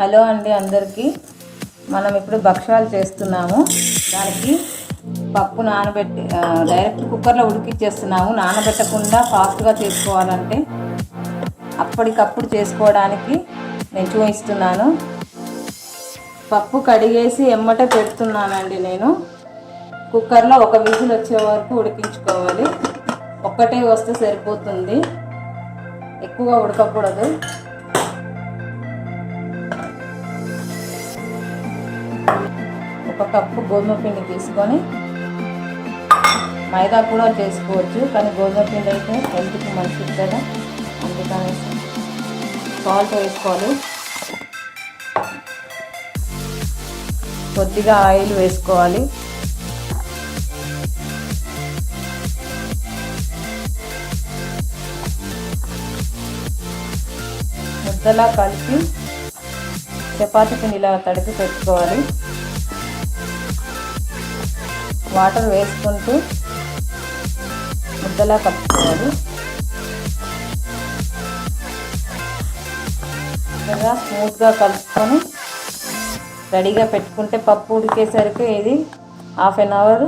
Hello అండి అందరికీ. మనం ఇప్పుడు భక్షాలు చేస్తున్నాము. దానికి పప్పు నానబెట్టి డైరెక్ట్ కుక్కర్లో ఉడికిచ్చేస్తున్నాము. నానబెట్టకుండా ఫాస్ట్గా చేసుకోవాలంటే అప్పటికప్పుడు చేసుకోవడానికి నేను చూపిస్తున్నాను. పప్పు కడిగేసి ఎమ్మటే పెడుతున్నానండి. నేను కుక్కర్లో ఒక విజిల్ వచ్చే వరకు ఉడికించుకోవాలి. ఒక్కటే వస్తే సరిపోతుంది, ఎక్కువగా ఉడకకూడదు. ఒక కప్పు గోధుమ పిండి తీసుకొని, మైదా కూడా చేసుకోవచ్చు, కానీ గోధుమ పిండి అయితే హెల్త్కి మంచిది కదా, అందుకని సాల్ట్ వేసుకోవాలి. కొద్దిగా ఆయిల్ వేసుకోవాలి. ముద్దలా కలిపి చపాతీ పిండి ఇలా తడిపి పెట్టుకోవాలి. వాటర్ వేసుకుంటూ ముద్దలా కలుపుకోవాలి. ఇలా స్మూత్గా కలుపుకొని రెడీగా పెట్టుకుంటే పప్పు ఉడికేసరికి ఇది 1/2 అవర్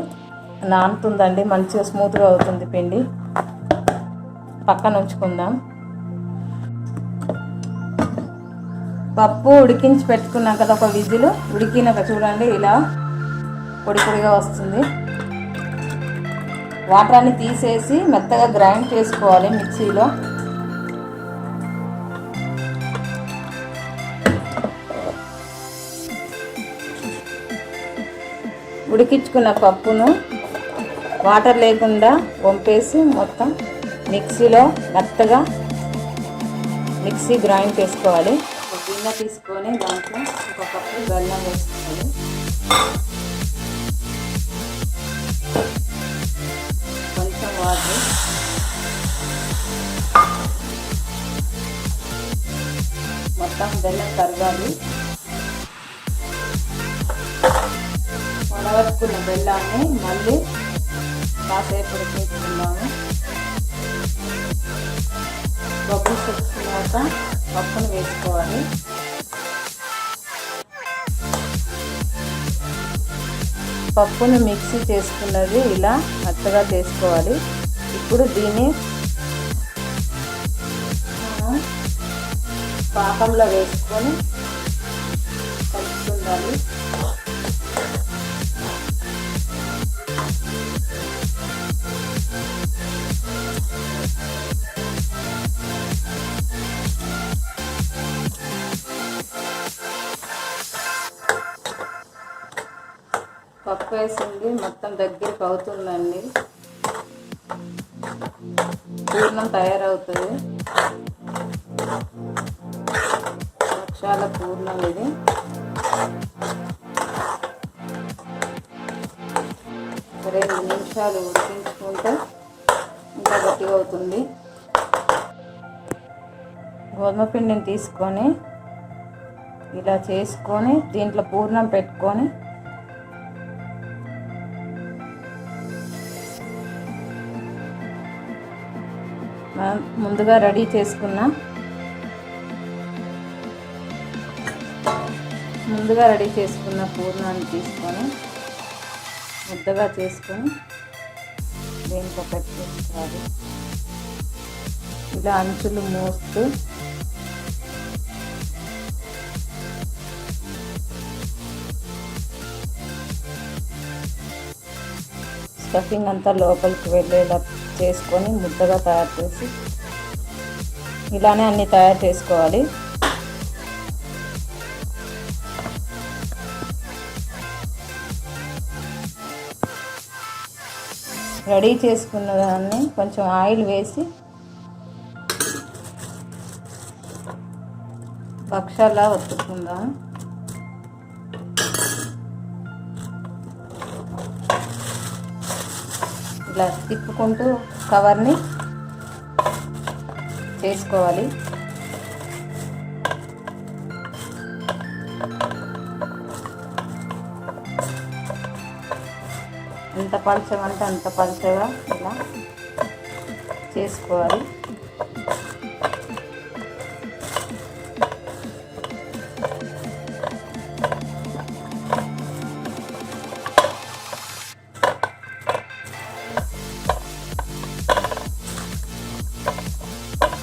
నానుతుందండి. మంచిగా స్మూత్గా అవుతుంది పిండి. పక్కన ఉంచుకుందాం. పప్పు ఉడికించి పెట్టుకున్నాం కదా, ఒక విజిల్ ఉడికినాక చూడండి ఇలా పొడి పొడిగా వస్తుంది. వాటర్ అన్ని తీసేసి మెత్తగా గ్రైండ్ చేసుకోవాలి మిక్సీలో. ఉడికించుకున్న పప్పును వాటర్ లేకుండా వంపేసి మొత్తం మిక్సీలో మెత్తగా మిక్సీ గ్రైండ్ చేసుకోవాలి. ఒక గిన్నె తీసుకొని దాంట్లో ఒక కప్పు బెల్లం వేసుకోవాలి. కొంచెం వాటర్, మొత్తం బెల్లం కరగాలి. వడగట్టుకున్న బెల్లాన్ని మళ్ళీ కాసేపు ఉడికించుకున్నాము. బబుల్స్ వచ్చినాక పప్పును వేసుకోవాలి. పప్పును మిక్సీ చేసుకున్నది ఇలా మెత్తగా చేసుకోవాలి. ఇప్పుడు దీన్ని పాకంలో వేసుకొని కలుపుకుండాలి. పప్పు వేసింది మొత్తం దగ్గరికి అవుతుందండి. పూర్ణం తయారవుతుంది. భక్షాల పూర్ణం ఇది. ఒక 2 నిమిషాలు ఉడికించుకుంటే ఇంకా గట్టిగా అవుతుంది. గోధుమ పిండిని తీసుకొని ఇలా చేసుకొని దీంట్లో పూర్ణం పెట్టుకొని ముందుగా రెడీ చేసుకున్న పూర్ణాన్ని తీసుకొని ముద్దగా చేసుకొని దీంట్లో పెట్టేసుకోవాలి. ఇలా అంచులు మోస్తూ స్టఫింగ్ అంతా లోపలికి వెళ్ళేలా చేసుకొని ముద్దగా తయారు చేసి ఇలానే అన్నీ తయారు చేసుకోవాలి. రెడీ చేసుకున్న దాన్ని కొంచెం ఆయిల్ వేసి భక్షాలా ఒత్తుకుందాం. ఇలా తిప్పుకుంటూ కవర్ని చేసుకోవాలి. ఎంత పలచమంటే అంత పలచగా ఇలా చేసుకోవాలి.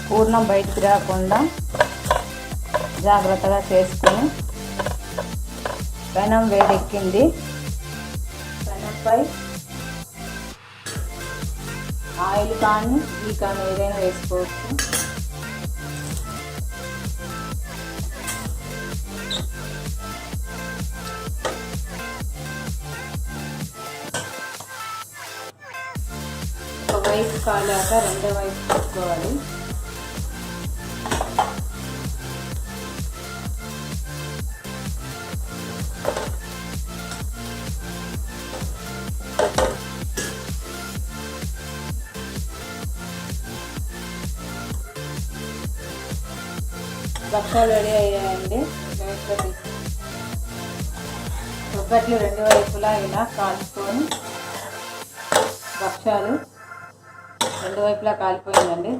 పూర్ణం బయటికి రాకుండా జాగ్రత్తగా చేసుకొని పెనం వేడెక్కింది. పెనంపై ఆయిల్ కానీ గీ కానీ ఏదైనా వేసుకోవచ్చు. ఒక వైపు కాలాక రెండో వైపు పెట్టుకోవాలి. భక్షాలు రెడీ అయ్యాయండి. బొబ్బట్లు రెండు వైపులా ఇలా కాల్చుకొని భక్షాలు రెండు వైపులా కాలిపోయిందండి.